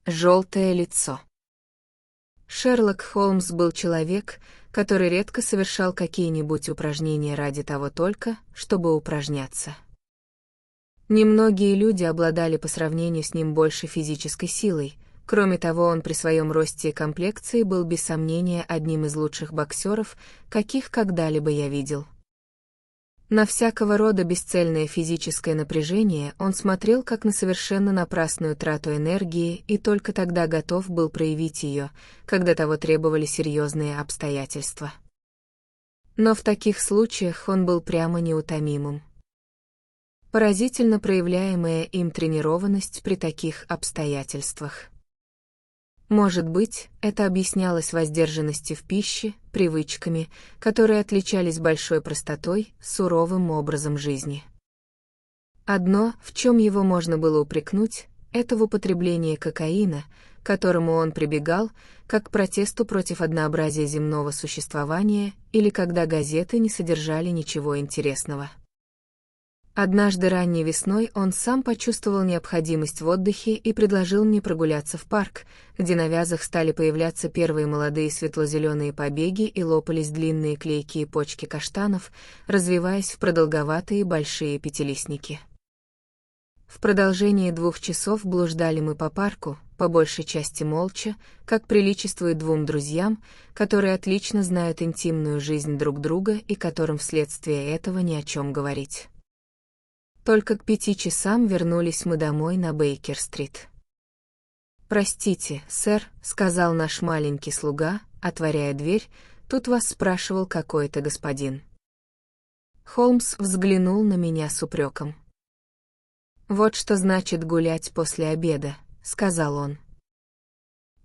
Желтое лицо. Шерлок Холмс был человек, который редко совершал какие-нибудь упражнения ради того только, чтобы упражняться. Немногие люди обладали по сравнению с ним больше физической силой. Кроме того, он при своем росте и комплекции был без сомнения одним из лучших боксеров, каких когда-либо я видел. На всякого рода бесцельное физическое напряжение он смотрел как на совершенно напрасную трату энергии и только тогда готов был проявить ее, когда того требовали серьезные обстоятельства. Но в таких случаях он был прямо неутомимым. Поразительно проявляемая им тренированность при таких обстоятельствах. Может быть, это объяснялось воздержанностью в пище, привычками, которые отличались большой простотой, суровым образом жизни. Одно, в чем его можно было упрекнуть, это в употреблении кокаина, к которому он прибегал, как к протесту против однообразия земного существования или когда газеты не содержали ничего интересного. Однажды ранней весной он сам почувствовал необходимость в отдыхе и предложил мне прогуляться в парк, где на вязах стали появляться первые молодые светло-зеленые побеги и лопались длинные клейкие почки каштанов, развиваясь в продолговатые большие пятилистники. В продолжении 2 часов блуждали мы по парку, по большей части молча, как приличествует двум друзьям, которые отлично знают интимную жизнь друг друга и которым вследствие этого ни о чем говорить. Только к 5 часам вернулись мы домой на Бейкер-стрит. «Простите, сэр», — сказал наш маленький слуга, отворяя дверь, — «тут вас спрашивал какой-то господин». Холмс взглянул на меня с упреком. «Вот что значит гулять после обеда», — сказал он.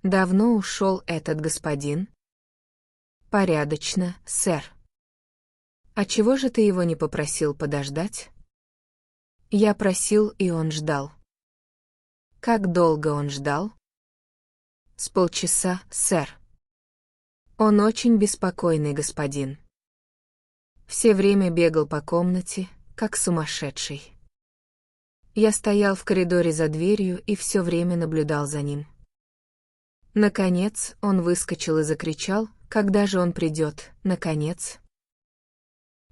«Давно ушел этот господин?» «Порядочно, сэр». «А чего же ты его не попросил подождать?» Я просил, и он ждал. Как долго он ждал? С полчаса, сэр. Он очень беспокойный господин. Все время бегал по комнате, как сумасшедший. Я стоял в коридоре за дверью и все время наблюдал за ним. Наконец, он выскочил и закричал, когда же он придет, наконец.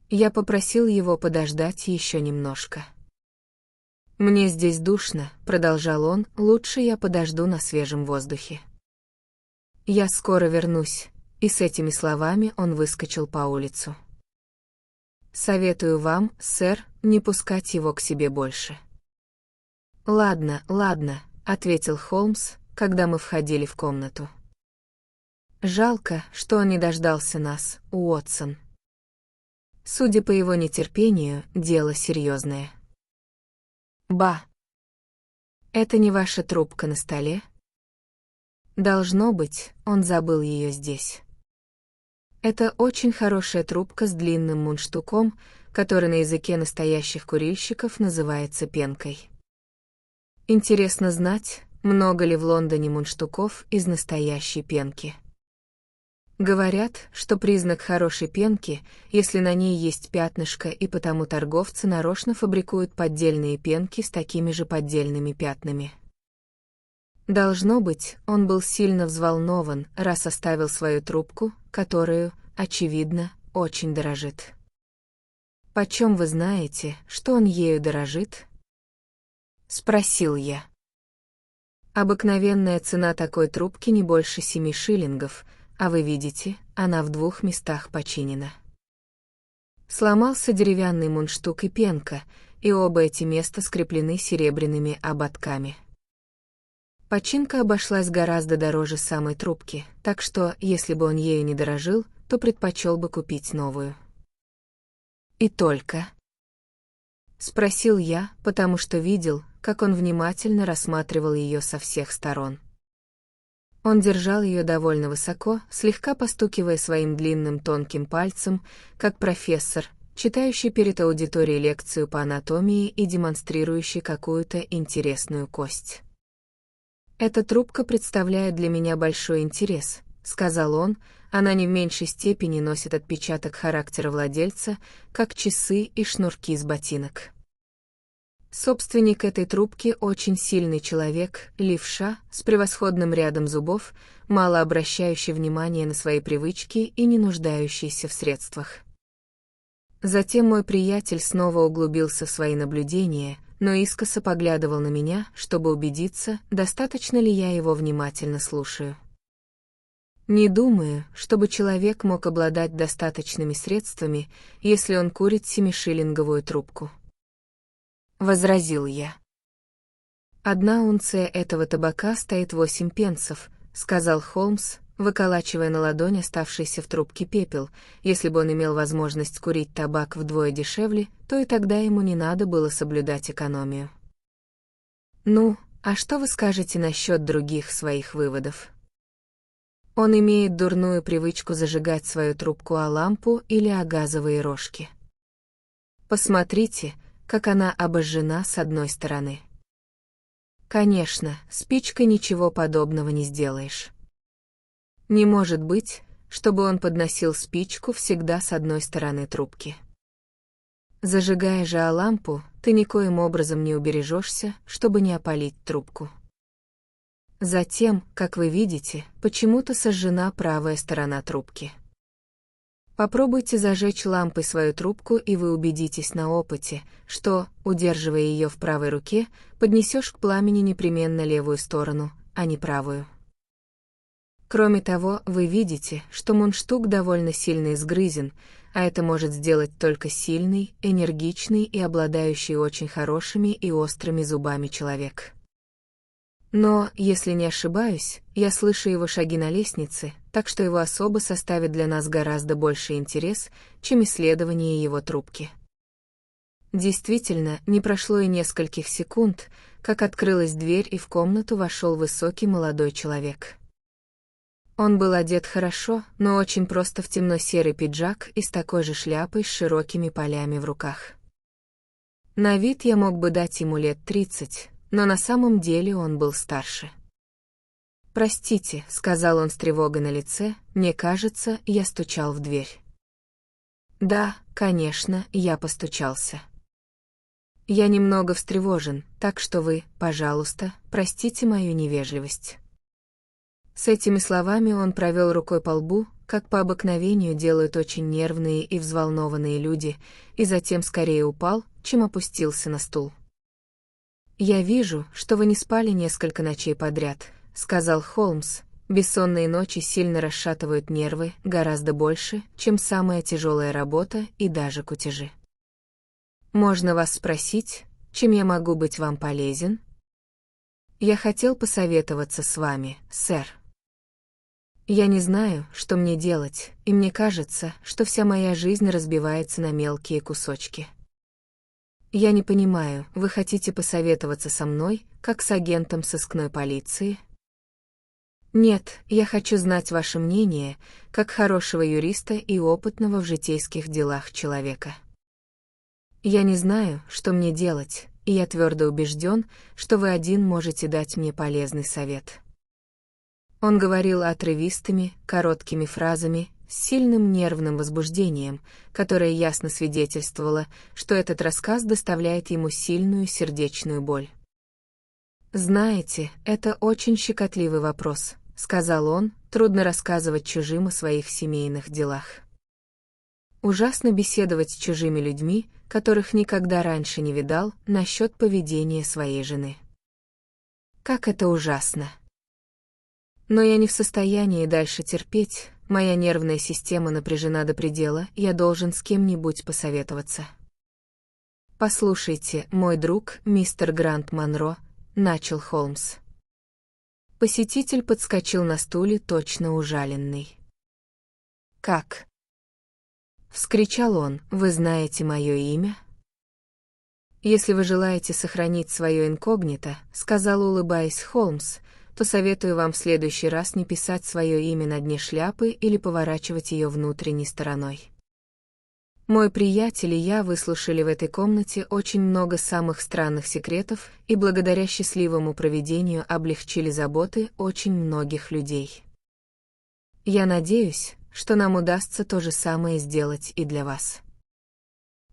Я попросил его подождать еще немножко. «Мне здесь душно», — продолжал он, — «лучше я подожду на свежем воздухе. Я скоро вернусь», и с этими словами он выскочил по улицу. «Советую вам, сэр, не пускать его к себе больше». «Ладно, ладно», — ответил Холмс, когда мы входили в комнату. «Жалко, что он не дождался нас, Уотсон. Судя по его нетерпению, дело серьезное». «Ба! Это не ваша трубка на столе?» «Должно быть, он забыл ее здесь». Это очень хорошая трубка с длинным мундштуком, который на языке настоящих курильщиков называется пенкой. Интересно знать, много ли в Лондоне мундштуков из настоящей пенки. Говорят, что признак хорошей пенки, если на ней есть пятнышко, и потому торговцы нарочно фабрикуют поддельные пенки с такими же поддельными пятнами. Должно быть, он был сильно взволнован, раз оставил свою трубку, которую, очевидно, очень дорожит. «Почем вы знаете, что он ею дорожит?» — спросил я. «Обыкновенная цена такой трубки не больше 7 шиллингов, а вы видите, она в 2 местах починена». Сломался деревянный мундштук и пенка, и оба эти места скреплены серебряными ободками. Починка обошлась гораздо дороже самой трубки, так что, если бы он ею не дорожил, то предпочел бы купить новую. «И только?» — спросил я, потому что видел, как он внимательно рассматривал ее со всех сторон. Он держал ее довольно высоко, слегка постукивая своим длинным тонким пальцем, как профессор, читающий перед аудиторией лекцию по анатомии и демонстрирующий какую-то интересную кость. «Эта трубка представляет для меня большой интерес», — сказал он, — «она не в меньшей степени носит отпечаток характера владельца, как часы и шнурки с ботинок. Собственник этой трубки очень сильный человек, левша, с превосходным рядом зубов, мало обращающий внимания на свои привычки и не нуждающийся в средствах. Затем мой приятель снова углубился в свои наблюдения, но искоса поглядывал на меня, чтобы убедиться, достаточно ли я его внимательно слушаю. Не думаю, чтобы человек мог обладать достаточными средствами, если он курит 7-шиллинговую трубку. Возразил я. 1 унция этого табака стоит 8 пенсов, сказал Холмс, выколачивая на ладонь оставшийся в трубке пепел. Если бы он имел возможность курить табак вдвое дешевле, то и тогда ему не надо было соблюдать экономию. Ну, а что вы скажете насчет других своих выводов? Он имеет дурную привычку зажигать свою трубку о лампу или о газовые рожки. Посмотрите, как она обожжена с одной стороны. Конечно, спичкой ничего подобного не сделаешь. Не может быть, чтобы он подносил спичку всегда с одной стороны трубки. Зажигая же о лампу, ты никоим образом не убережешься, чтобы не опалить трубку. Затем, как вы видите, почему-то сожжена правая сторона трубки. Попробуйте зажечь лампой свою трубку, и вы убедитесь на опыте, что, удерживая ее в правой руке, поднесешь к пламени непременно левую сторону, а не правую. Кроме того, вы видите, что мундштук довольно сильно изгрызен, а это может сделать только сильный, энергичный и обладающий очень хорошими и острыми зубами человек. Но, если не ошибаюсь, я слышу его шаги на лестнице, так что его особо составит для нас гораздо больше интерес, чем исследование его трубки. Действительно, не прошло и нескольких секунд, как открылась дверь, и в комнату вошел высокий молодой человек. Он был одет хорошо, но очень просто в темно-серый пиджак и с такой же шляпой с широкими полями в руках. На вид я мог бы дать ему лет 30, но на самом деле он был старше. «Простите», — сказал он с тревогой на лице, — «мне кажется, я стучал в дверь». «Да, конечно, я постучался. Я немного встревожен, так что вы, пожалуйста, простите мою невежливость». С этими словами он провел рукой по лбу, как по обыкновению делают очень нервные и взволнованные люди, и затем скорее упал, чем опустился на стул. «Я вижу, что вы не спали несколько ночей подряд», — сказал Холмс. «Бессонные ночи сильно расшатывают нервы, гораздо больше, чем самая тяжелая работа и даже кутежи. Можно вас спросить, чем я могу быть вам полезен?» «Я хотел посоветоваться с вами, сэр. Я не знаю, что мне делать, и мне кажется, что вся моя жизнь разбивается на мелкие кусочки. Я не понимаю, вы хотите посоветоваться со мной, как с агентом сыскной полиции?» «Нет, я хочу знать ваше мнение, как хорошего юриста и опытного в житейских делах человека. Я не знаю, что мне делать, и я твердо убежден, что вы один можете дать мне полезный совет». Он говорил отрывистыми, короткими фразами, с сильным нервным возбуждением, которое ясно свидетельствовало, что этот рассказ доставляет ему сильную сердечную боль. «Знаете, это очень щекотливый вопрос», — сказал он, — «трудно рассказывать чужим о своих семейных делах. Ужасно беседовать с чужими людьми, которых никогда раньше не видал, насчет поведения своей жены. Как это ужасно! Но я не в состоянии дальше терпеть, моя нервная система напряжена до предела, я должен с кем-нибудь посоветоваться». «Послушайте, мой друг, мистер Грант Монро», — начал Холмс. Посетитель подскочил на стуле, точно ужаленный. «Как?» — вскричал он, — «вы знаете мое имя?» «Если вы желаете сохранить свое инкогнито», — сказал, улыбаясь Холмс, то советую вам в следующий раз не писать свое имя на дне шляпы или поворачивать ее внутренней стороной. Мой приятель и я выслушали в этой комнате очень много самых странных секретов и благодаря счастливому провидению облегчили заботы очень многих людей. Я надеюсь, что нам удастся то же самое сделать и для вас.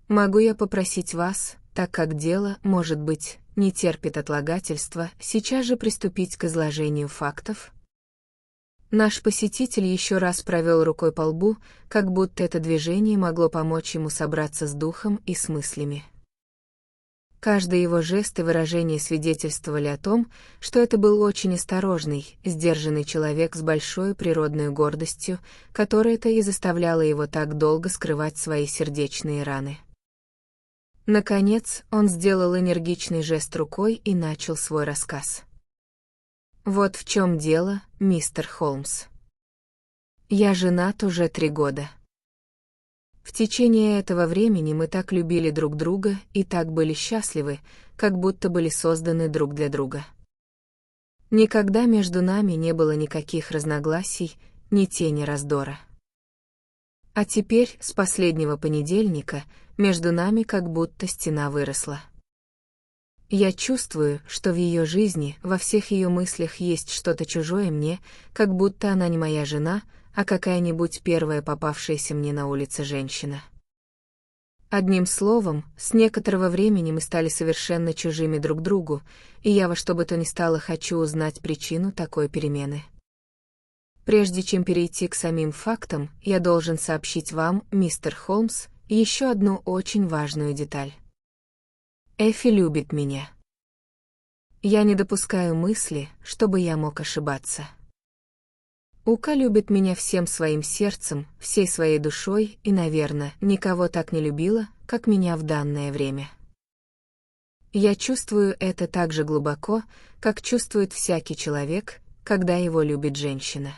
Могу я попросить вас, так как дело, может быть, не терпит отлагательства, сейчас же приступить к изложению фактов? Наш посетитель еще раз провел рукой по лбу, как будто это движение могло помочь ему собраться с духом и с мыслями. Каждый его жест и выражение свидетельствовали о том, что это был очень осторожный, сдержанный человек с большой природной гордостью, которая-то и заставляла его так долго скрывать свои сердечные раны. Наконец, он сделал энергичный жест рукой и начал свой рассказ. «Вот в чем дело, мистер Холмс. Я женат уже 3 года. В течение этого времени мы так любили друг друга и так были счастливы, как будто были созданы друг для друга. Никогда между нами не было никаких разногласий, ни тени раздора. А теперь, с последнего понедельника, между нами как будто стена выросла. Я чувствую, что в ее жизни, во всех ее мыслях есть что-то чужое мне, как будто она не моя жена, а какая-нибудь первая попавшаяся мне на улице женщина. Одним словом, с некоторого времени мы стали совершенно чужими друг другу, и я во что бы то ни стало хочу узнать причину такой перемены. Прежде чем перейти к самим фактам, я должен сообщить вам, мистер Холмс, еще одну очень важную деталь. Эффи любит меня. Я не допускаю мысли, чтобы я мог ошибаться. Ука любит меня всем своим сердцем, всей своей душой и, наверное, никого так не любила, как меня в данное время. Я чувствую это так же глубоко, как чувствует всякий человек, когда его любит женщина.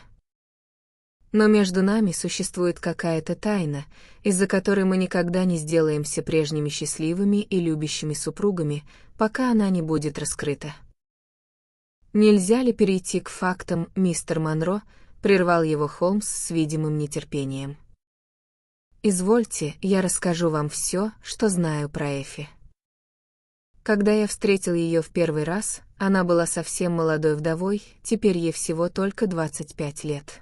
Но между нами существует какая-то тайна, из-за которой мы никогда не сделаемся прежними счастливыми и любящими супругами, пока она не будет раскрыта. «Нельзя ли перейти к фактам, мистер Монро?» — прервал его Холмс с видимым нетерпением. «Извольте, я расскажу вам все, что знаю про Эффи. Когда я встретил ее в первый раз, она была совсем молодой вдовой, теперь ей всего только 25 лет.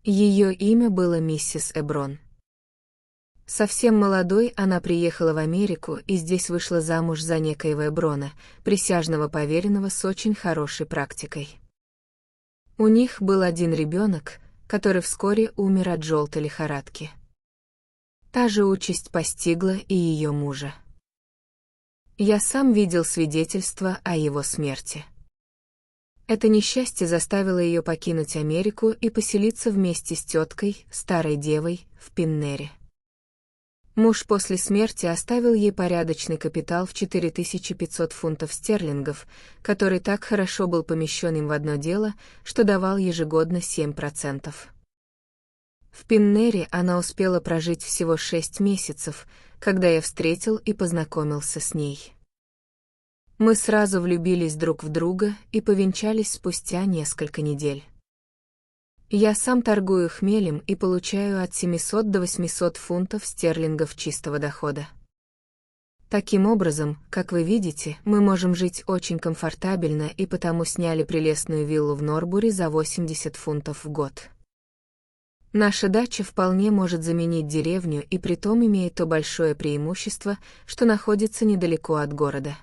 Ее имя было миссис Эброн. Совсем молодой она приехала в Америку и здесь вышла замуж за некоего Эброна, присяжного поверенного с очень хорошей практикой. У них был один ребенок, который вскоре умер от желтой лихорадки. Та же участь постигла и ее мужа. Я сам видел свидетельство о его смерти. Это несчастье заставило ее покинуть Америку и поселиться вместе с теткой, старой девой, в Пиннере. Муж после смерти оставил ей порядочный капитал в 4500 фунтов стерлингов, который так хорошо был помещен им в одно дело, что давал ежегодно 7%. В Пиннере она успела прожить всего 6 месяцев, когда я встретил и познакомился с ней. Мы сразу влюбились друг в друга и повенчались спустя несколько недель. Я сам торгую хмелем и получаю от 700 до 800 фунтов стерлингов чистого дохода. Таким образом, как вы видите, мы можем жить очень комфортабельно и потому сняли прелестную виллу в Норбури за 80 фунтов в год. Наша дача вполне может заменить деревню и притом имеет то большое преимущество, что находится недалеко от города.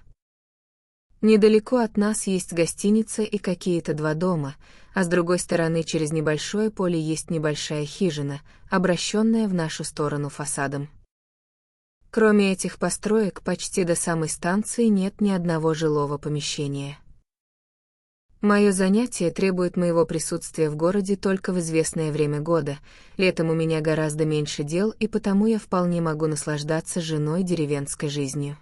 Недалеко от нас есть гостиница и какие-то 2 дома, а с другой стороны через небольшое поле есть небольшая хижина, обращенная в нашу сторону фасадом. Кроме этих построек, почти до самой станции нет ни одного жилого помещения. Мое занятие требует моего присутствия в городе только в известное время года, летом у меня гораздо меньше дел, и потому я вполне могу наслаждаться женой деревенской жизнью.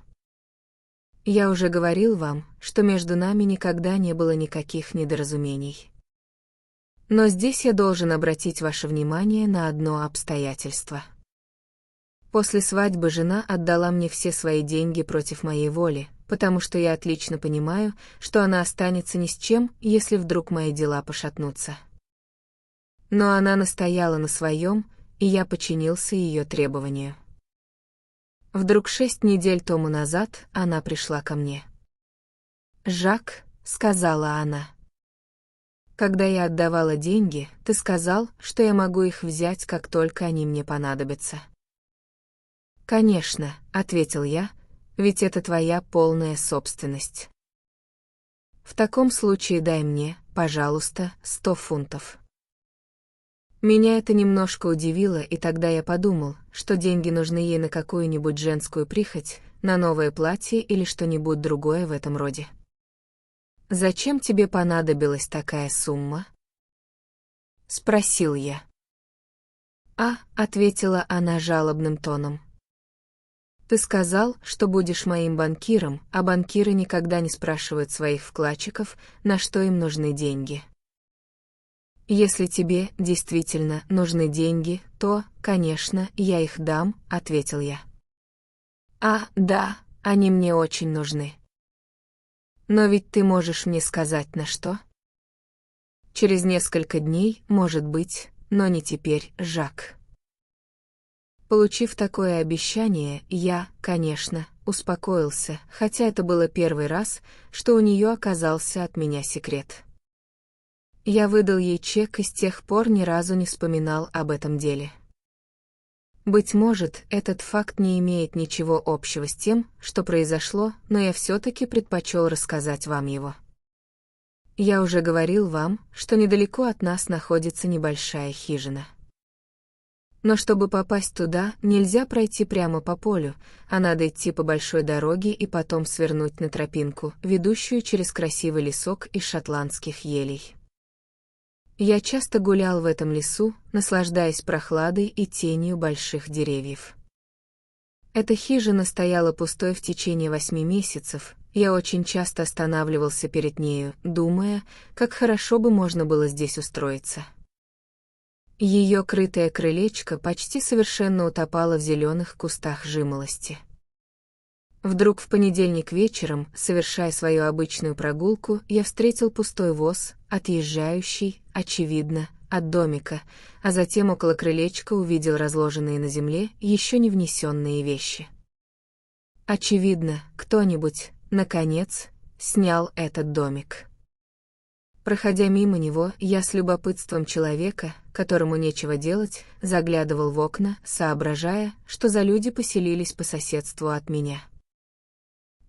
Я уже говорил вам, что между нами никогда не было никаких недоразумений. Но здесь я должен обратить ваше внимание на одно обстоятельство. После свадьбы жена отдала мне все свои деньги против моей воли, потому что я отлично понимаю, что она останется ни с чем, если вдруг мои дела пошатнутся. Но она настояла на своем, и я подчинился ее требованию. Вдруг 6 недель тому назад она пришла ко мне. «Жак», — сказала она, — «когда я отдавала деньги, ты сказал, что я могу их взять, как только они мне понадобятся». «Конечно», — ответил я, — Ведь это твоя полная собственность. В таком случае дай мне, пожалуйста, 100 фунтов. Меня это немножко удивило, и тогда я подумал, что деньги нужны ей на какую-нибудь женскую прихоть, на новое платье или что-нибудь другое в этом роде. «Зачем тебе понадобилась такая сумма?» — спросил я. Ответила она жалобным тоном. «Ты сказал, что будешь моим банкиром, а банкиры никогда не спрашивают своих вкладчиков, на что им нужны деньги. Если тебе действительно нужны деньги, то, конечно, я их дам», — ответил я. Да, они мне очень нужны. Но ведь ты можешь мне сказать, на что? Через несколько дней, может быть, но не теперь, Жак. Получив такое обещание, я, конечно, успокоился, хотя это было первый раз, что у нее оказался от меня секрет. Я выдал ей чек и с тех пор ни разу не вспоминал об этом деле. Быть может, этот факт не имеет ничего общего с тем, что произошло, но я все-таки предпочел рассказать вам его. Я уже говорил вам, что недалеко от нас находится небольшая хижина. Но чтобы попасть туда, нельзя пройти прямо по полю, а надо идти по большой дороге и потом свернуть на тропинку, ведущую через красивый лесок из шотландских елей. Я часто гулял в этом лесу, наслаждаясь прохладой и тенью больших деревьев. Эта хижина стояла пустой в течение 8 месяцев, я очень часто останавливался перед нею, думая, как хорошо бы можно было здесь устроиться. Ее крытое крылечко почти совершенно утопало в зеленых кустах жимолости. Вдруг в понедельник вечером, совершая свою обычную прогулку, я встретил пустой воз, отъезжающий, очевидно, от домика, а затем около крылечка увидел разложенные на земле еще не внесенные вещи. Очевидно, кто-нибудь, наконец, снял этот домик. Проходя мимо него, я с любопытством человека, которому нечего делать, заглядывал в окна, соображая, что за люди поселились по соседству от меня.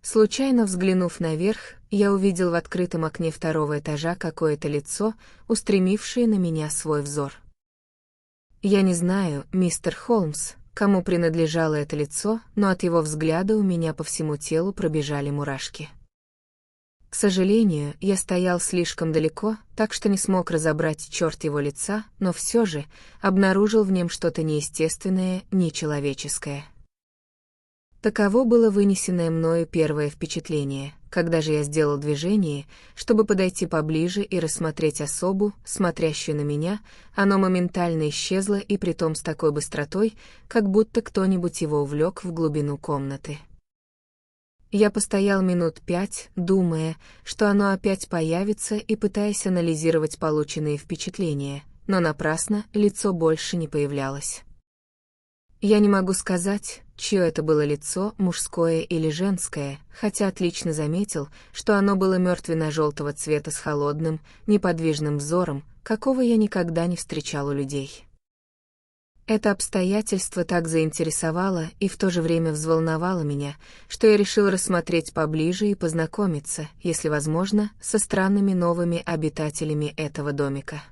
Случайно взглянув наверх, я увидел в открытом окне 2-го этажа какое-то лицо, устремившее на меня свой взор. Я не знаю, мистер Холмс, кому принадлежало это лицо, но от его взгляда у меня по всему телу пробежали мурашки. К сожалению, я стоял слишком далеко, так что не смог разобрать черт его лица, но все же обнаружил в нем что-то неестественное, нечеловеческое. Таково было вынесенное мною первое впечатление. Когда же я сделал движение, чтобы подойти поближе и рассмотреть особу, смотрящую на меня, оно моментально исчезло и притом с такой быстротой, как будто кто-нибудь его увлек в глубину комнаты. Я постоял минут 5, думая, что оно опять появится и пытаясь анализировать полученные впечатления, но напрасно, лицо больше не появлялось. Я не могу сказать, чье это было лицо, мужское или женское, хотя отлично заметил, что оно было мертвенно-желтого цвета с холодным, неподвижным взором, какого я никогда не встречал у людей. Это обстоятельство так заинтересовало и в то же время взволновало меня, что я решил рассмотреть поближе и познакомиться, если возможно, со странными новыми обитателями этого домика.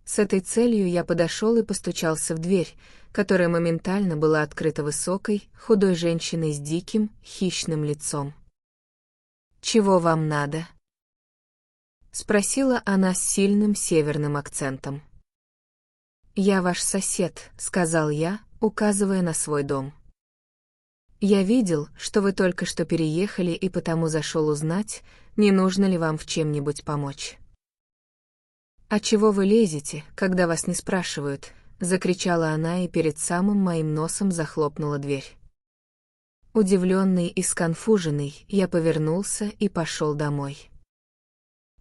С этой целью я подошел и постучался в дверь, которая моментально была открыта высокой, худой женщиной с диким, хищным лицом. «Чего вам надо?» — спросила она с сильным северным акцентом. «Я ваш сосед», — сказал я, указывая на свой дом. «Я видел, что вы только что переехали и потому зашел узнать, не нужно ли вам в чем-нибудь помочь». «А чего вы лезете, когда вас не спрашивают?» — закричала она и перед самым моим носом захлопнула дверь. Удивленный и сконфуженный, я повернулся и пошел домой.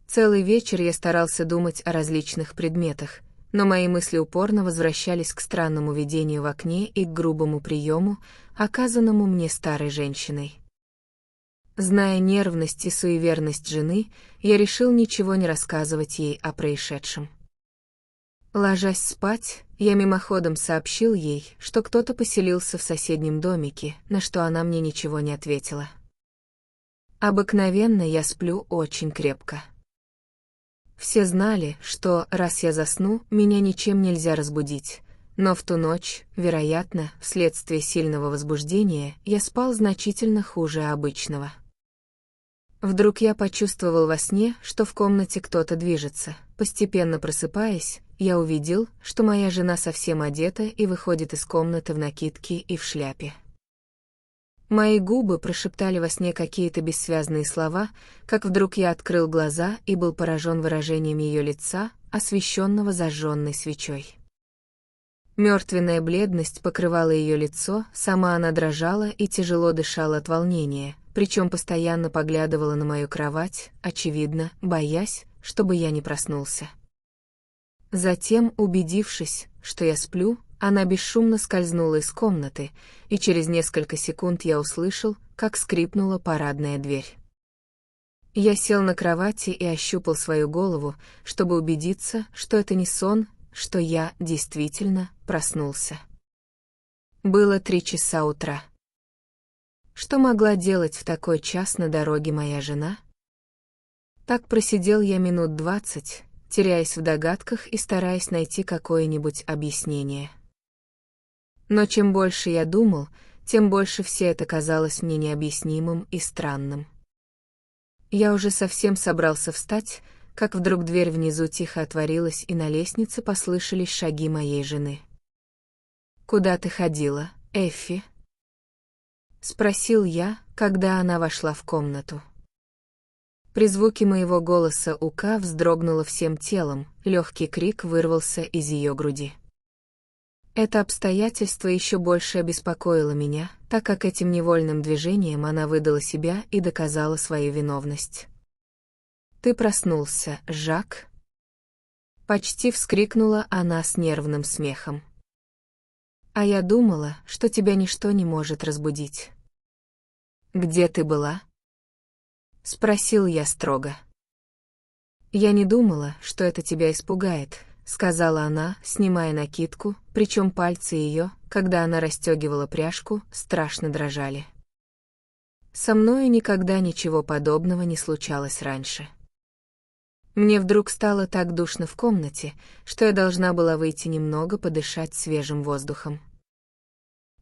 Целый вечер я старался думать о различных предметах, но мои мысли упорно возвращались к странному видению в окне и к грубому приему, оказанному мне старой женщиной. Зная нервность и суеверность жены, я решил ничего не рассказывать ей о происшедшем. Ложась спать, я мимоходом сообщил ей, что кто-то поселился в соседнем домике, на что она мне ничего не ответила. Обыкновенно я сплю очень крепко. Все знали, что, раз я засну, меня ничем нельзя разбудить, но в ту ночь, вероятно, вследствие сильного возбуждения, я спал значительно хуже обычного. Вдруг я почувствовал во сне, что в комнате кто-то движется. Постепенно просыпаясь, я увидел, что моя жена совсем одета и выходит из комнаты в накидке и в шляпе. Мои губы прошептали во сне какие-то бессвязные слова, как вдруг я открыл глаза и был поражен выражением ее лица, освещенного зажженной свечой. Мертвенная бледность покрывала ее лицо, сама она дрожала и тяжело дышала от волнения, причем постоянно поглядывала на мою кровать, очевидно, боясь, чтобы я не проснулся. Затем, убедившись, что я сплю, она бесшумно скользнула из комнаты, и через несколько секунд я услышал, как скрипнула парадная дверь. Я сел на кровати и ощупал свою голову, чтобы убедиться, что это не сон, что я, действительно, проснулся. Было 3 часа утра. Что могла делать в такой час на дороге моя жена? Так просидел я минут 20, теряясь в догадках и стараясь найти какое-нибудь объяснение. Но чем больше я думал, тем больше все это казалось мне необъяснимым и странным. Я уже совсем собрался встать, как вдруг дверь внизу тихо отворилась, и на лестнице послышались шаги моей жены. «Куда ты ходила, Эффи?» — спросил я, когда она вошла в комнату. При звуке моего голоса Ука вздрогнула всем телом, легкий крик вырвался из ее груди. Это обстоятельство еще больше обеспокоило меня, так как этим невольным движением она выдала себя и доказала свою виновность. «Ты проснулся, Жак?» Почти вскрикнула она с нервным смехом. «А я думала, что тебя ничто не может разбудить». «Где ты была?» — спросил я строго. «Я не думала, что это тебя испугает», — сказала она, снимая накидку, причем пальцы ее, когда она расстегивала пряжку, страшно дрожали. Со мною никогда ничего подобного не случалось раньше. Мне вдруг стало так душно в комнате, что я должна была выйти немного подышать свежим воздухом.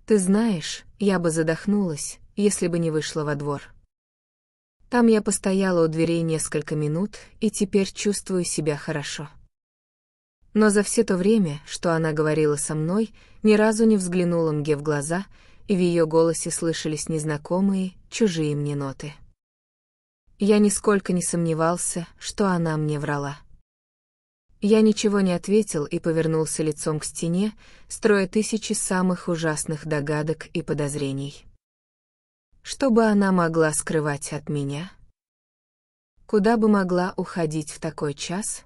Ты знаешь, я бы задохнулась, если бы не вышла во двор. Там я постояла у дверей несколько минут и теперь чувствую себя хорошо. Но за все то время, что она говорила со мной, ни разу не взглянула мне в глаза, и в ее голосе слышались незнакомые, чужие мне ноты. Я нисколько не сомневался, что она мне врала. Я ничего не ответил и повернулся лицом к стене, строя тысячи самых ужасных догадок и подозрений. Что бы она могла скрывать от меня? Куда бы могла уходить в такой час?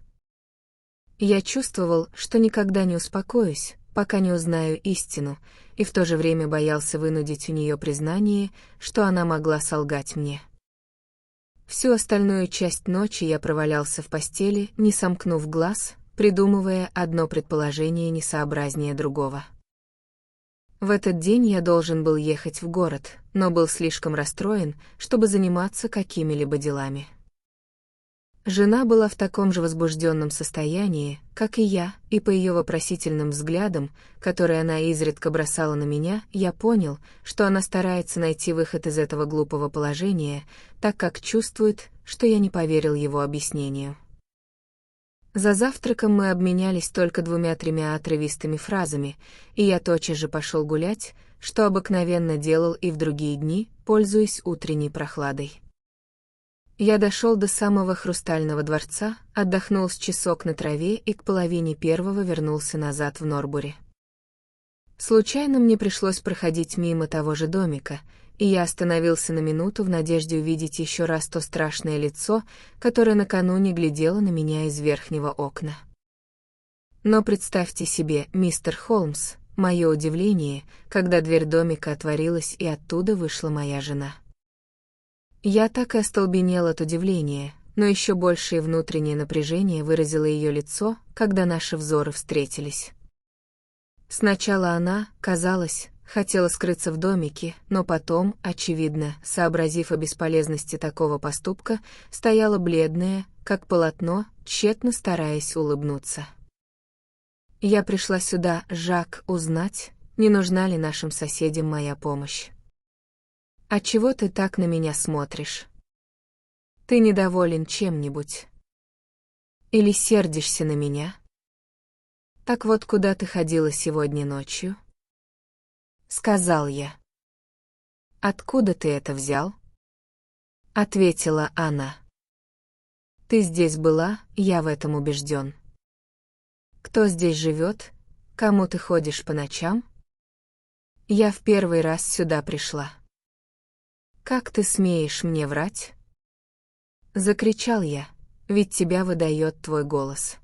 Я чувствовал, что никогда не успокоюсь, пока не узнаю истину, и в то же время боялся вынудить у нее признание, что она могла солгать мне. Всю остальную часть ночи я провалялся в постели, не сомкнув глаз, придумывая одно предположение несообразнее другого. В этот день я должен был ехать в город, но был слишком расстроен, чтобы заниматься какими-либо делами. Жена была в таком же возбужденном состоянии, как и я, и по ее вопросительным взглядам, которые она изредка бросала на меня, я понял, что она старается найти выход из этого глупого положения, так как чувствует, что я не поверил его объяснению. За завтраком мы обменялись только 2-3 отрывистыми фразами, и я тотчас же пошел гулять, что обыкновенно делал и в другие дни, пользуясь утренней прохладой. Я дошел до самого Хрустального дворца, отдохнул с часок на траве и к 1:30 вернулся назад в Норбури. Случайно мне пришлось проходить мимо того же домика, и я остановился на минуту в надежде увидеть еще раз то страшное лицо, которое накануне глядело на меня из верхнего окна. Но представьте себе, мистер Холмс, мое удивление, когда дверь домика отворилась и оттуда вышла моя жена. Я так и остолбенел от удивления, но еще большее внутреннее напряжение выразило ее лицо, когда наши взоры встретились. Сначала она, казалось, хотела скрыться в домике, но потом, очевидно, сообразив о бесполезности такого поступка, стояла бледная, как полотно, тщетно стараясь улыбнуться. «Я пришла сюда, Жак, узнать, не нужна ли нашим соседям моя помощь. Отчего ты так на меня смотришь? Ты недоволен чем-нибудь? Или сердишься на меня? Так вот, куда ты ходила сегодня ночью?» Сказал я. «Откуда ты это взял?» Ответила она. «Ты здесь была, я в этом убежден. Кто здесь живет? Кому ты ходишь по ночам?» «Я в первый раз сюда пришла». «Как ты смеешь мне врать?» Закричал я, ведь тебя выдает твой голос.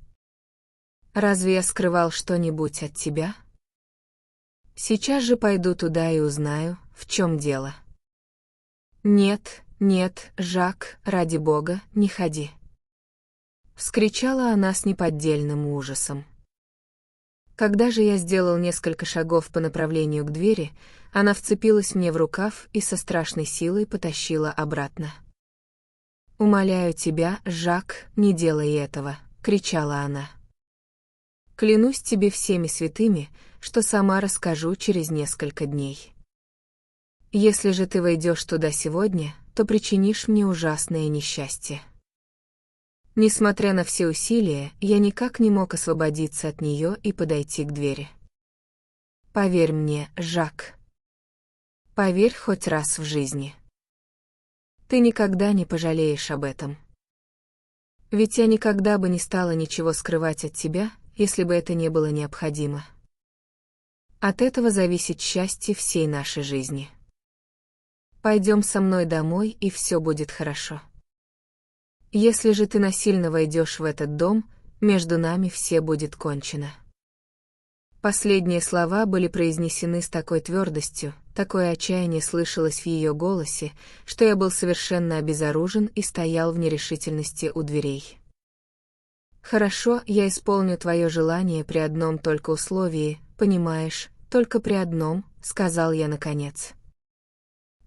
«Разве я скрывал что-нибудь от тебя?» «Сейчас же пойду туда и узнаю, в чем дело». «Нет, нет, Жак, ради бога, не ходи!» Вскричала она с неподдельным ужасом. Когда же я сделал несколько шагов по направлению к двери, она вцепилась мне в рукав и со страшной силой потащила обратно. «Умоляю тебя, Жак, не делай этого!» — кричала она. «Клянусь тебе всеми святыми, что сама расскажу через несколько дней. Если же ты войдешь туда сегодня, то причинишь мне ужасное несчастье». Несмотря на все усилия, я никак не мог освободиться от нее и подойти к двери. «Поверь мне, Жак. Поверь хоть раз в жизни. Ты никогда не пожалеешь об этом. Ведь я никогда бы не стала ничего скрывать от тебя, если бы это не было необходимо. От этого зависит счастье всей нашей жизни. Пойдем со мной домой, и все будет хорошо. Если же ты насильно войдешь в этот дом, между нами все будет кончено». Последние слова были произнесены с такой твердостью, такое отчаяние слышалось в ее голосе, что я был совершенно обезоружен и стоял в нерешительности у дверей. «Хорошо, я исполню твое желание при одном только условии, понимаешь, только при одном», — сказал я наконец.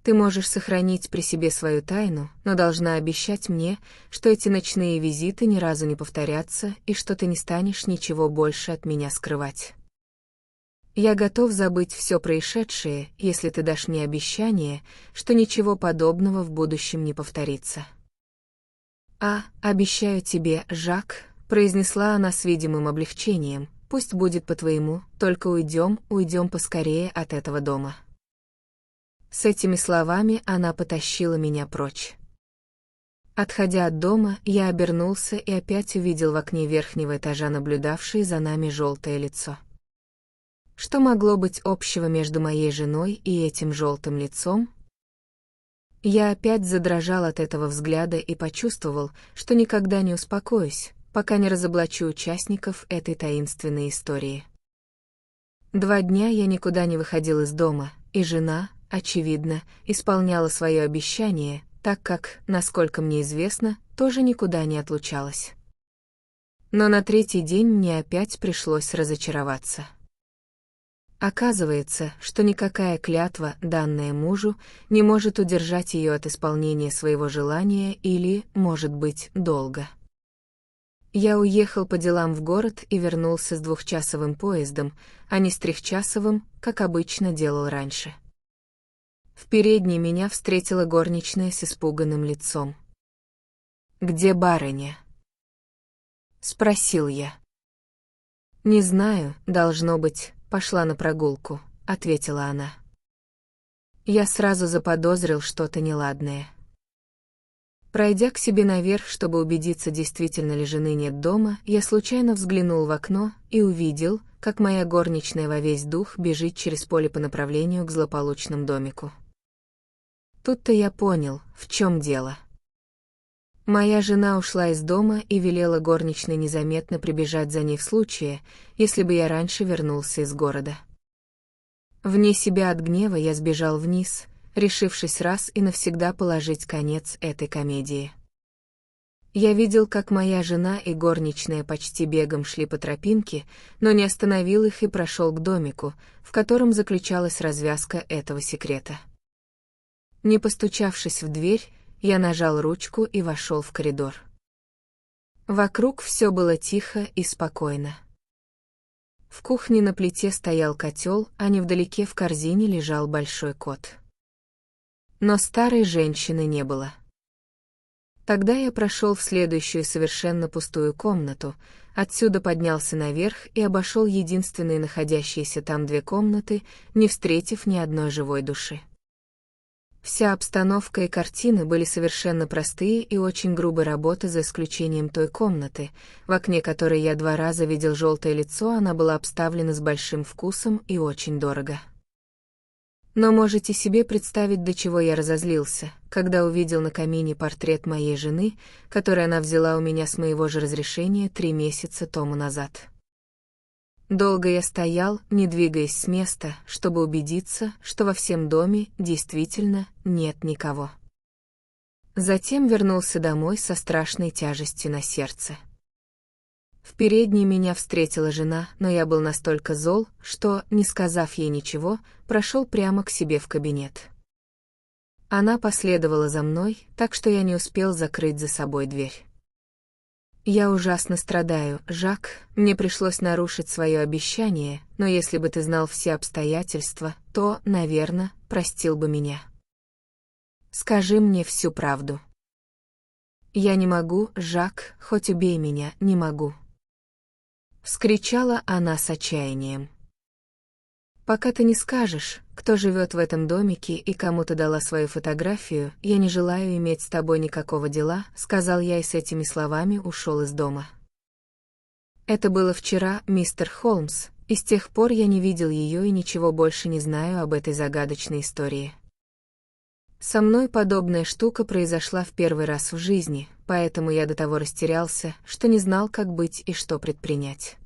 «Ты можешь сохранить при себе свою тайну, но должна обещать мне, что эти ночные визиты ни разу не повторятся и что ты не станешь ничего больше от меня скрывать. Я готов забыть все происшедшее, если ты дашь мне обещание, что ничего подобного в будущем не повторится». Обещаю тебе, Жак», — произнесла она с видимым облегчением, «пусть будет по-твоему, только уйдем поскорее от этого дома». С этими словами она потащила меня прочь. Отходя от дома, я обернулся и опять увидел в окне верхнего этажа наблюдавшее за нами желтое лицо. Что могло быть общего между моей женой и этим желтым лицом? Я опять задрожал от этого взгляда и почувствовал, что никогда не успокоюсь, пока не разоблачу участников этой таинственной истории. 2 дня я никуда не выходил из дома, и жена, очевидно, исполняла свое обещание, так как, насколько мне известно, тоже никуда не отлучалась. Но на 3-й день мне опять пришлось разочароваться. Оказывается, что никакая клятва, данная мужу, не может удержать ее от исполнения своего желания или, может быть, долга. Я уехал по делам в город и вернулся с 2-часовым поездом, а не с 3-часовым, как обычно делал раньше. В передней меня встретила горничная с испуганным лицом. «Где барыня?» — спросил я. «Не знаю, должно быть, пошла на прогулку», — ответила она. Я сразу заподозрил что-то неладное. Пройдя к себе наверх, чтобы убедиться, действительно ли жены нет дома, я случайно взглянул в окно и увидел, как моя горничная во весь дух бежит через поле по направлению к злополучному домику. Тут-то я понял, в чем дело. Моя жена ушла из дома и велела горничной незаметно прибежать за ней в случае, если бы я раньше вернулся из города. Вне себя от гнева я сбежал вниз, решившись раз и навсегда положить конец этой комедии. Я видел, как моя жена и горничная почти бегом шли по тропинке, но не остановил их и прошел к домику, в котором заключалась развязка этого секрета. Не постучавшись в дверь, я нажал ручку и вошел в коридор. Вокруг все было тихо и спокойно. В кухне на плите стоял котел, а невдалеке в корзине лежал большой кот. Но старой женщины не было. Тогда я прошел в следующую совершенно пустую комнату, отсюда поднялся наверх и обошел единственные находящиеся там две комнаты, не встретив ни одной живой души. Вся обстановка и картины были совершенно простые и очень грубой работы, за исключением той комнаты, в окне которой я 2 раза видел желтое лицо. Она была обставлена с большим вкусом и очень дорого. Но можете себе представить, до чего я разозлился, когда увидел на камине портрет моей жены, который она взяла у меня с моего же разрешения 3 месяца тому назад. Долго я стоял, не двигаясь с места, чтобы убедиться, что во всем доме действительно нет никого. Затем вернулся домой со страшной тяжестью на сердце. В передней меня встретила жена, но я был настолько зол, что, не сказав ей ничего, прошел прямо к себе в кабинет. Она последовала за мной, так что я не успел закрыть за собой дверь. «Я ужасно страдаю, Жак, мне пришлось нарушить свое обещание, но если бы ты знал все обстоятельства, то, наверное, простил бы меня. Скажи мне всю правду». «Я не могу, Жак, хоть убей меня, не могу», — вскричала она с отчаянием. «Пока ты не скажешь, кто живет в этом домике и кому ты дала свою фотографию, я не желаю иметь с тобой никакого дела», — сказал я и с этими словами ушел из дома. Это было вчера, мистер Холмс, и с тех пор я не видел ее и ничего больше не знаю об этой загадочной истории. Со мной подобная штука произошла в первый раз в жизни, поэтому я до того растерялся, что не знал, как быть и что предпринять.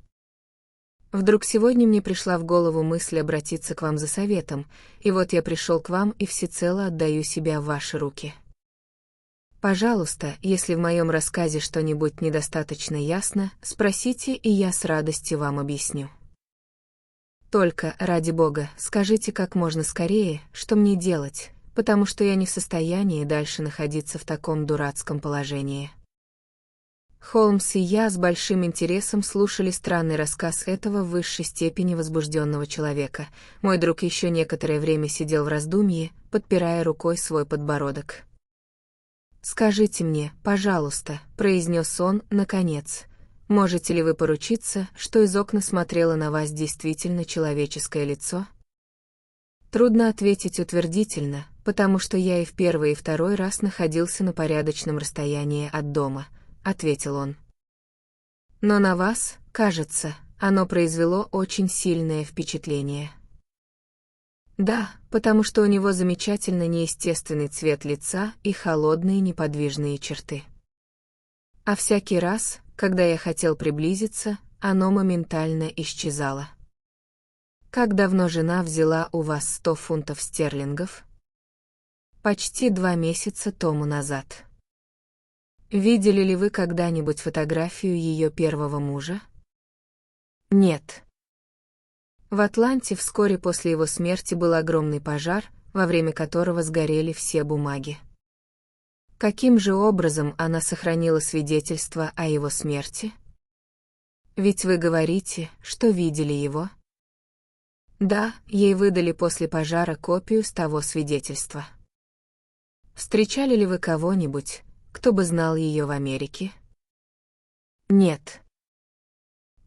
Вдруг сегодня мне пришла в голову мысль обратиться к вам за советом, и вот я пришел к вам и всецело отдаю себя в ваши руки. Пожалуйста, если в моем рассказе что-нибудь недостаточно ясно, спросите, и я с радостью вам объясню. Только, ради Бога, скажите как можно скорее, что мне делать, потому что я не в состоянии дальше находиться в таком дурацком положении. Холмс и я с большим интересом слушали странный рассказ этого в высшей степени возбужденного человека. Мой друг еще некоторое время сидел в раздумье, подпирая рукой свой подбородок. «Скажите мне, пожалуйста», — произнес он, наконец, «можете ли вы поручиться, что из окна смотрело на вас действительно человеческое лицо?» Трудно ответить утвердительно, потому что я и в первый и второй раз находился на порядочном расстоянии от дома, — ответил он. «Но на вас, кажется, оно произвело очень сильное впечатление». «Да, потому что у него замечательно неестественный цвет лица и холодные неподвижные черты. А всякий раз, когда я хотел приблизиться, оно моментально исчезало». «Как давно жена взяла у вас 100 фунтов стерлингов?» «Почти 2 месяца тому назад». «Видели ли вы когда-нибудь фотографию ее первого мужа?» «Нет». В Атланте вскоре после его смерти был огромный пожар, во время которого сгорели все бумаги. Каким же образом она сохранила свидетельство о его смерти? Ведь вы говорите, что видели его. Да, ей выдали после пожара копию с того свидетельства. Встречали ли вы кого-нибудь, кто бы знал ее в Америке? Нет.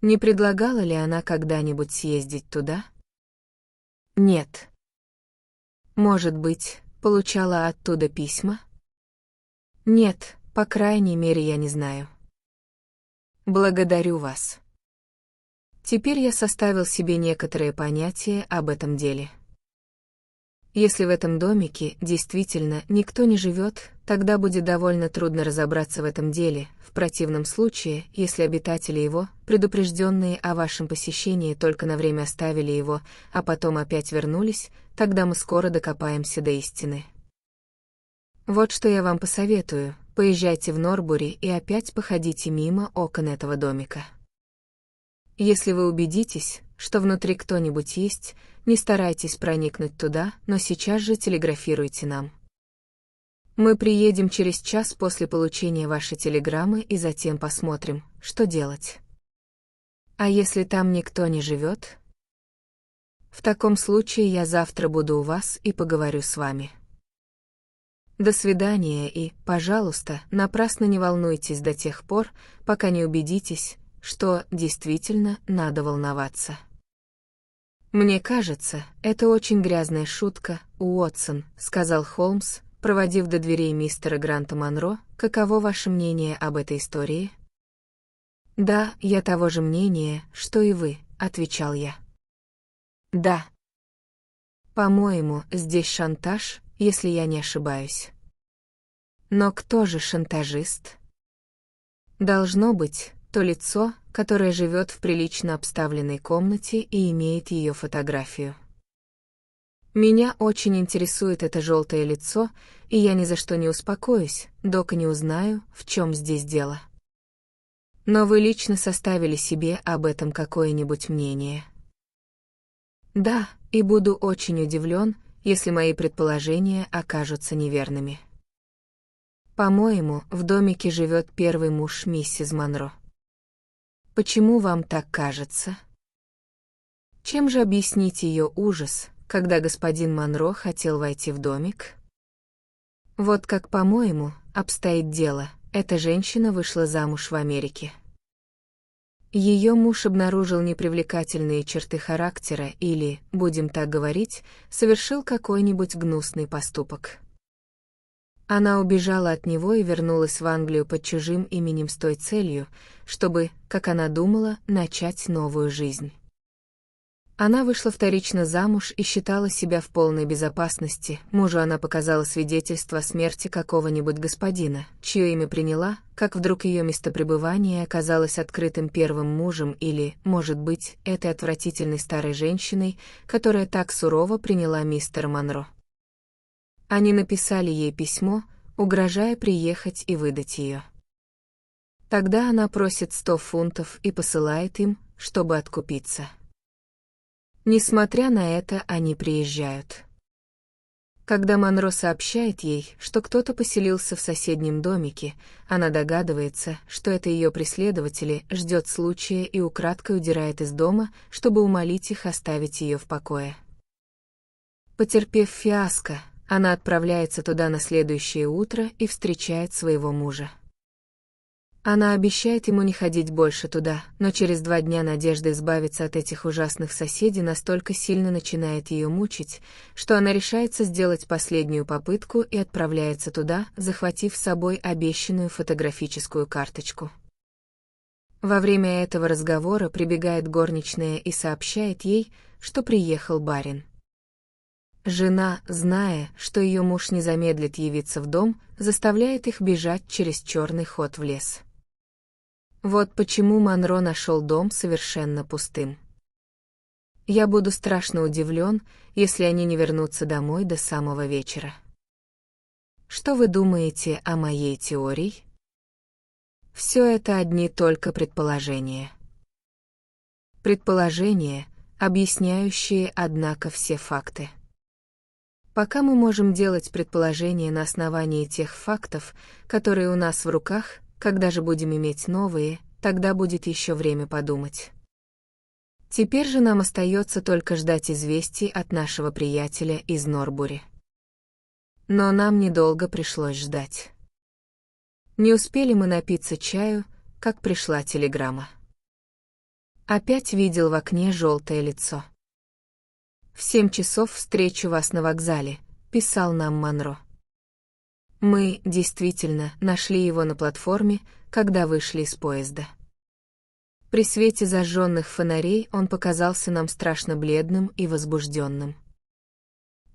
Не предлагала ли она когда-нибудь съездить туда? Нет. Может быть, получала оттуда письма? Нет, по крайней мере, я не знаю. Благодарю вас. Теперь я составил себе некоторые понятия об этом деле. Если в этом домике действительно никто не живет, тогда будет довольно трудно разобраться в этом деле. В противном случае, если обитатели его, предупрежденные о вашем посещении, только на время оставили его, а потом опять вернулись, тогда мы скоро докопаемся до истины. Вот что я вам посоветую, поезжайте в Норбури и опять походите мимо окон этого домика. Если вы убедитесь, что внутри кто-нибудь есть, не старайтесь проникнуть туда, но сейчас же телеграфируйте нам. Мы приедем через час после получения вашей телеграммы и затем посмотрим, что делать. А если там никто не живет? В таком случае я завтра буду у вас и поговорю с вами. До свидания и, пожалуйста, напрасно не волнуйтесь до тех пор, пока не убедитесь, что действительно надо волноваться. «Мне кажется, это очень грязная шутка, Уотсон», — сказал Холмс, проводив до дверей мистера Гранта Монро. «Каково ваше мнение об этой истории?» «Да, я того же мнения, что и вы», — отвечал я. «Да. По-моему, здесь шантаж, если я не ошибаюсь». «Но кто же шантажист?» «Должно быть, то лицо, которое живет в прилично обставленной комнате и имеет ее фотографию. Меня очень интересует это желтое лицо, и я ни за что не успокоюсь, дока не узнаю, в чем здесь дело. Но вы лично составили себе об этом какое-нибудь мнение?» «Да, и буду очень удивлен, если мои предположения окажутся неверными. По-моему, в домике живет первый муж миссис Монро». «Почему вам так кажется?» Чем же объяснить ее ужас, когда господин Монро хотел войти в домик? Вот как, по-моему, обстоит дело, эта женщина вышла замуж в Америке. Ее муж обнаружил непривлекательные черты характера или, будем так говорить, совершил какой-нибудь гнусный поступок. Она убежала от него и вернулась в Англию под чужим именем с той целью, чтобы, как она думала, начать новую жизнь. Она вышла вторично замуж и считала себя в полной безопасности. Мужу она показала свидетельство о смерти какого-нибудь господина, чье имя приняла, как вдруг ее местопребывание оказалось открытым первым мужем или, может быть, этой отвратительной старой женщиной, которая так сурово приняла мистера Монро. Они написали ей письмо, угрожая приехать и выдать ее. Тогда она просит 100 фунтов и посылает им, чтобы откупиться. Несмотря на это, они приезжают. Когда Монро сообщает ей, что кто-то поселился в соседнем домике, она догадывается, что это ее преследователи, ждет случая и украдкой удирает из дома, чтобы умолить их оставить ее в покое. Потерпев фиаско, она отправляется туда на следующее утро и встречает своего мужа. Она обещает ему не ходить больше туда, но через 2 дня надежда избавиться от этих ужасных соседей настолько сильно начинает ее мучить, что она решается сделать последнюю попытку и отправляется туда, захватив с собой обещанную фотографическую карточку. Во время этого разговора прибегает горничная и сообщает ей, что приехал барин. Жена, зная, что ее муж не замедлит явиться в дом, заставляет их бежать через черный ход в лес. Вот почему Монро нашел дом совершенно пустым. Я буду страшно удивлен, если они не вернутся домой до самого вечера. Что вы думаете о моей теории? Все это одни только предположения. Предположения, объясняющие, однако, все факты. Пока мы можем делать предположения на основании тех фактов, которые у нас в руках, когда же будем иметь новые, тогда будет еще время подумать. Теперь же нам остается только ждать известий от нашего приятеля из Норбури. Но нам недолго пришлось ждать. Не успели мы напиться чаю, как пришла телеграмма. Опять видел в окне желтое лицо. «В 7 часов встречу вас на вокзале», — писал нам Монро. Мы, действительно, нашли его на платформе, когда вышли из поезда. При свете зажженных фонарей он показался нам страшно бледным и возбужденным.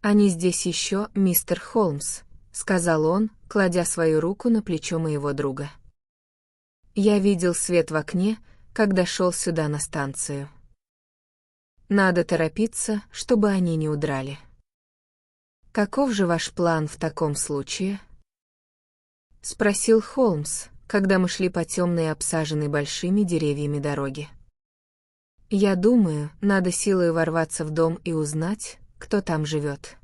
«Они здесь еще, мистер Холмс», — сказал он, кладя свою руку на плечо моего друга. «Я видел свет в окне, когда шел сюда на станцию. Надо торопиться, чтобы они не удрали. Каков же ваш план в таком случае?» спросил Холмс, когда мы шли по темной, обсаженной большими деревьями дороге. «Я думаю, надо силой ворваться в дом и узнать, кто там живет.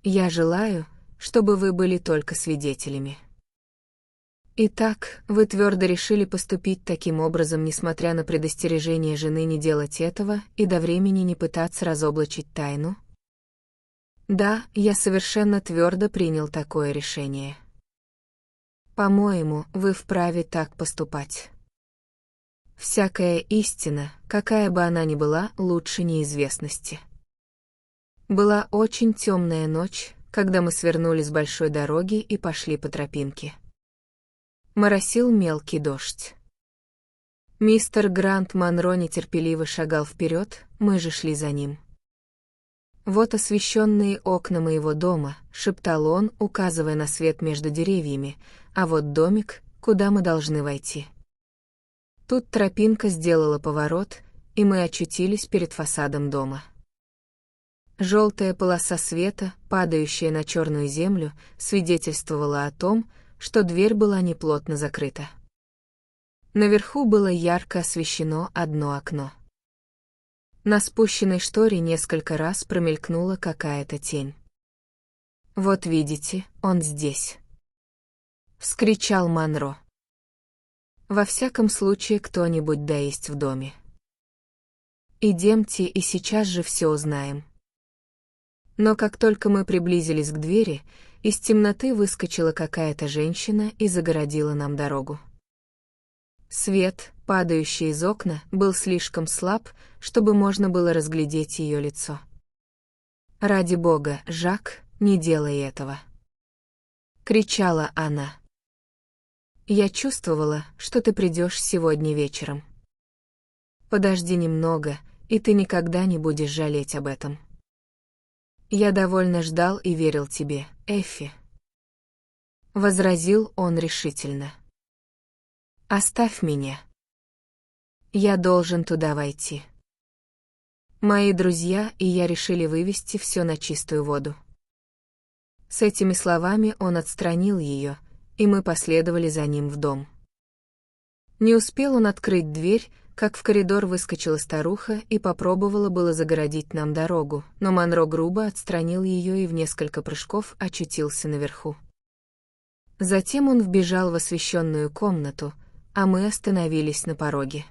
Я желаю, чтобы вы были только свидетелями». «Итак, вы твердо решили поступить таким образом, несмотря на предостережение жены не делать этого и до времени не пытаться разоблачить тайну?» «Да, я совершенно твердо принял такое решение». «По-моему, вы вправе так поступать. Всякая истина, какая бы она ни была, лучше неизвестности». Была очень темная ночь, когда мы свернули с большой дороги и пошли по тропинке. Моросил мелкий дождь. Мистер Грант Монро нетерпеливо шагал вперед, мы же шли за ним. «Вот освещенные окна моего дома», — шептал он, указывая на свет между деревьями, «а вот домик, куда мы должны войти». Тут тропинка сделала поворот, и мы очутились перед фасадом дома. Желтая полоса света, падающая на черную землю, свидетельствовала о том, что дверь была неплотно закрыта. Наверху было ярко освещено одно окно. На спущенной шторе несколько раз промелькнула какая-то тень. «Вот видите, он здесь», — вскричал Монро. «Во всяком случае, кто-нибудь да есть в доме. Идемте и сейчас же все узнаем». Но как только мы приблизились к двери, из темноты выскочила какая-то женщина и загородила нам дорогу. Свет, падающий из окна, был слишком слаб, чтобы можно было разглядеть ее лицо. «Ради Бога, Жак, не делай этого!» — кричала она. «Я чувствовала, что ты придешь сегодня вечером. Подожди немного, и ты никогда не будешь жалеть об этом. Я довольно ждал и верил тебе, Эффи», — возразил он решительно. «Оставь меня. Я должен туда войти. Мои друзья и я решили вывести все на чистую воду». С этими словами он отстранил ее, и мы последовали за ним в дом. Не успел он открыть дверь, как в коридор выскочила старуха и попробовала было загородить нам дорогу, но Монро грубо отстранил ее и в несколько прыжков очутился наверху. Затем он вбежал в освещенную комнату, а мы остановились на пороге.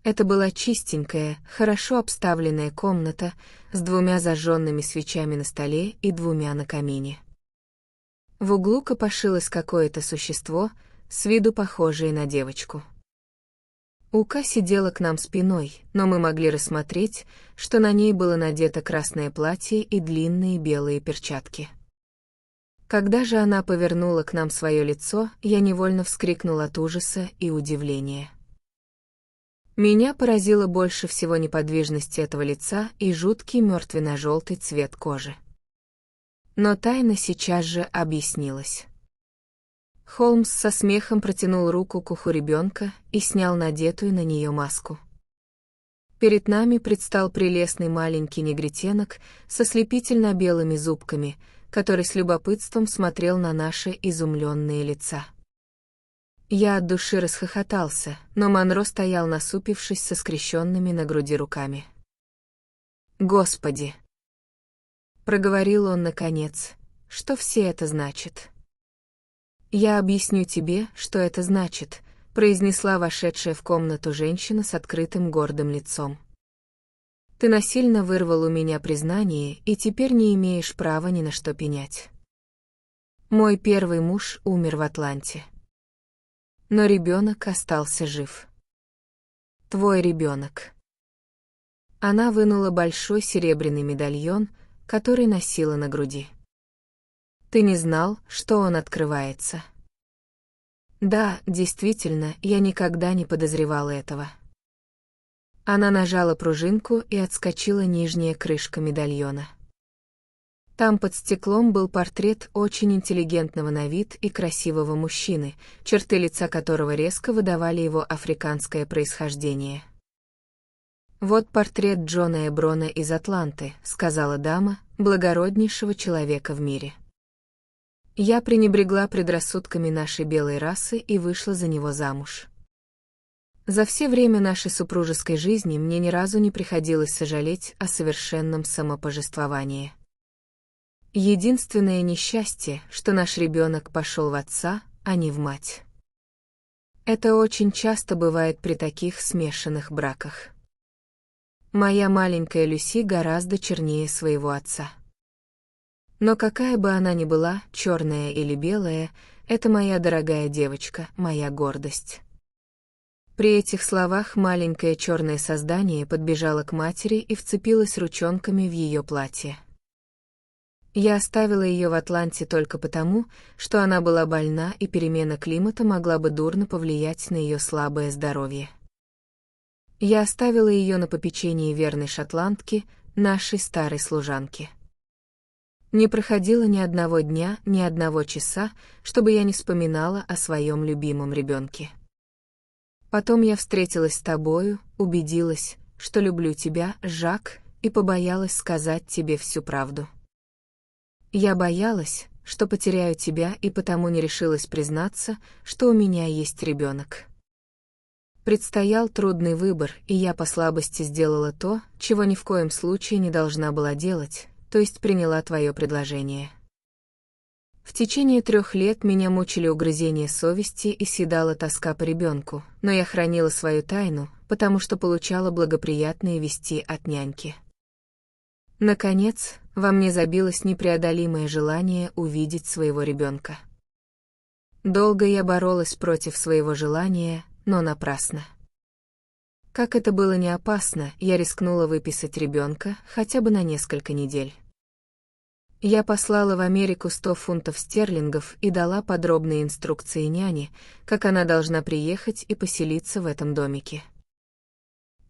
Это была чистенькая, хорошо обставленная комната с 2 зажженными свечами на столе и 2 на камине. В углу копошилось какое-то существо, с виду похожее на девочку. Ука сидела к нам спиной, но мы могли рассмотреть, что на ней было надето красное платье и длинные белые перчатки. Когда же она повернула к нам свое лицо, я невольно вскрикнул от ужаса и удивления. Меня поразило больше всего неподвижность этого лица и жуткий мертвенно-желтый цвет кожи. Но тайна сейчас же объяснилась. Холмс со смехом протянул руку к уху ребенка и снял надетую на нее маску. Перед нами предстал прелестный маленький негритенок со слепительно-белыми зубками, который с любопытством смотрел на наши изумленные лица. Я от души расхохотался, но Монро стоял насупившись со скрещенными на груди руками. «Господи!» — проговорил он наконец. «Что все это значит?» «Я объясню тебе, что это значит», — произнесла вошедшая в комнату женщина с открытым гордым лицом. «Ты насильно вырвал у меня признание и теперь не имеешь права ни на что пенять. Мой первый муж умер в Атланте. Но ребенок остался жив. Твой ребенок». Она вынула большой серебряный медальон, который носила на груди. «Ты не знал, что он открывается?» «Да, действительно, я никогда не подозревала этого». Она нажала пружинку и отскочила нижняя крышка медальона. Там под стеклом был портрет очень интеллигентного на вид и красивого мужчины, черты лица которого резко выдавали его африканское происхождение. «Вот портрет Джона Эброна из Атланты», — сказала дама, благороднейшего человека в мире. Я пренебрегла предрассудками нашей белой расы и вышла за него замуж. За все время нашей супружеской жизни мне ни разу не приходилось сожалеть о совершенном самопожествовании. Единственное несчастье, что наш ребенок пошел в отца, а не в мать. Это очень часто бывает при таких смешанных браках. Моя маленькая Люси гораздо чернее своего отца. Но какая бы она ни была, черная или белая, это моя дорогая девочка, моя гордость. При этих словах маленькое черное создание подбежало к матери и вцепилось ручонками в ее платье. Я оставила ее в Атланте только потому, что она была больна и перемена климата могла бы дурно повлиять на ее слабое здоровье. Я оставила ее на попечении верной шотландки, нашей старой служанки. Не проходило ни одного дня, ни одного часа, чтобы я не вспоминала о своем любимом ребенке. Потом я встретилась с тобою, убедилась, что люблю тебя, Жак, и побоялась сказать тебе всю правду. Я боялась, что потеряю тебя, и потому не решилась признаться, что у меня есть ребенок. Предстоял трудный выбор, и я по слабости сделала то, чего ни в коем случае не должна была делать, то есть приняла твое предложение. В течение 3 лет меня мучили угрызения совести и съедала тоска по ребенку, но я хранила свою тайну, потому что получала благоприятные вести от няньки. Наконец, во мне забилось непреодолимое желание увидеть своего ребенка. Долго я боролась против своего желания, но напрасно. Как это было не опасно, я рискнула выписать ребенка хотя бы на несколько недель. Я послала в Америку 100 фунтов стерлингов и дала подробные инструкции няне, как она должна приехать и поселиться в этом домике.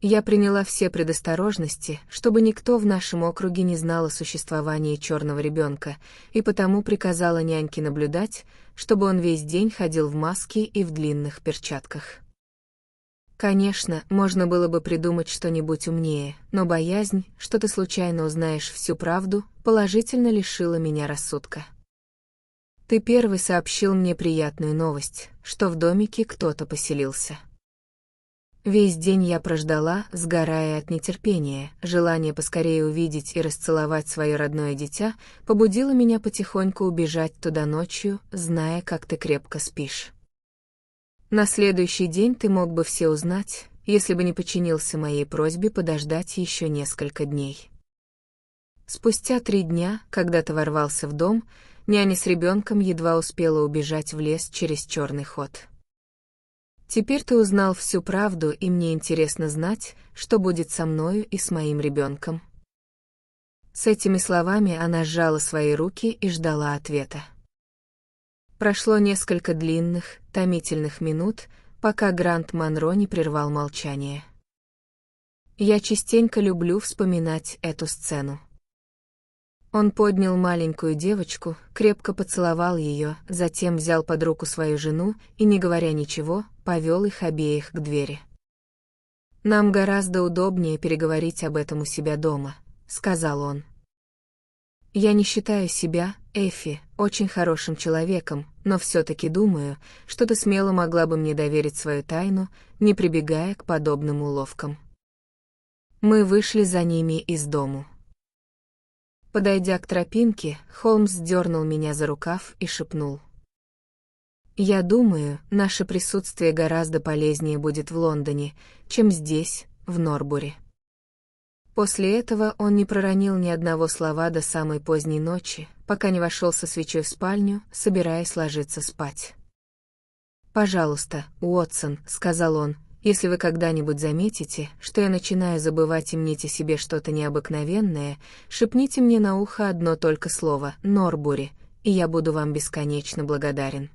Я приняла все предосторожности, чтобы никто в нашем округе не знал о существовании черного ребенка, и потому приказала няньке наблюдать, чтобы он весь день ходил в маске и в длинных перчатках. Конечно, можно было бы придумать что-нибудь умнее, но боязнь, что ты случайно узнаешь всю правду, положительно лишила меня рассудка. Ты первый сообщил мне приятную новость, что в домике кто-то поселился. Весь день я прождала, сгорая от нетерпения, желание поскорее увидеть и расцеловать свое родное дитя побудило меня потихоньку убежать туда ночью, зная, как ты крепко спишь. На следующий день ты мог бы все узнать, если бы не подчинился моей просьбе подождать еще несколько дней. Спустя 3 дня, когда ты ворвался в дом, няня с ребенком едва успела убежать в лес через черный ход. Теперь ты узнал всю правду, и мне интересно знать, что будет со мною и с моим ребенком. С этими словами она сжала свои руки и ждала ответа. Прошло несколько длинных, томительных минут, пока Грант Монро не прервал молчание. Я частенько люблю вспоминать эту сцену. Он поднял маленькую девочку, крепко поцеловал ее, затем взял под руку свою жену и, не говоря ничего, повел их обеих к двери. «Нам гораздо удобнее переговорить об этом у себя дома», — сказал он. «Я не считаю себя, Эффи, очень хорошим человеком, но все-таки думаю, что ты смело могла бы мне доверить свою тайну, не прибегая к подобным уловкам». Мы вышли за ними из дому. Подойдя к тропинке, Холмс дернул меня за рукав и шепнул: «Я думаю, наше присутствие гораздо полезнее будет в Лондоне, чем здесь, в Норбури». После этого он не проронил ни одного слова до самой поздней ночи, пока не вошел со свечой в спальню, собираясь ложиться спать. «Пожалуйста, Уотсон», — сказал он, — «если вы когда-нибудь заметите, что я начинаю забывать и мнить о себе что-то необыкновенное, шепните мне на ухо одно только слово «Норбури», и я буду вам бесконечно благодарен».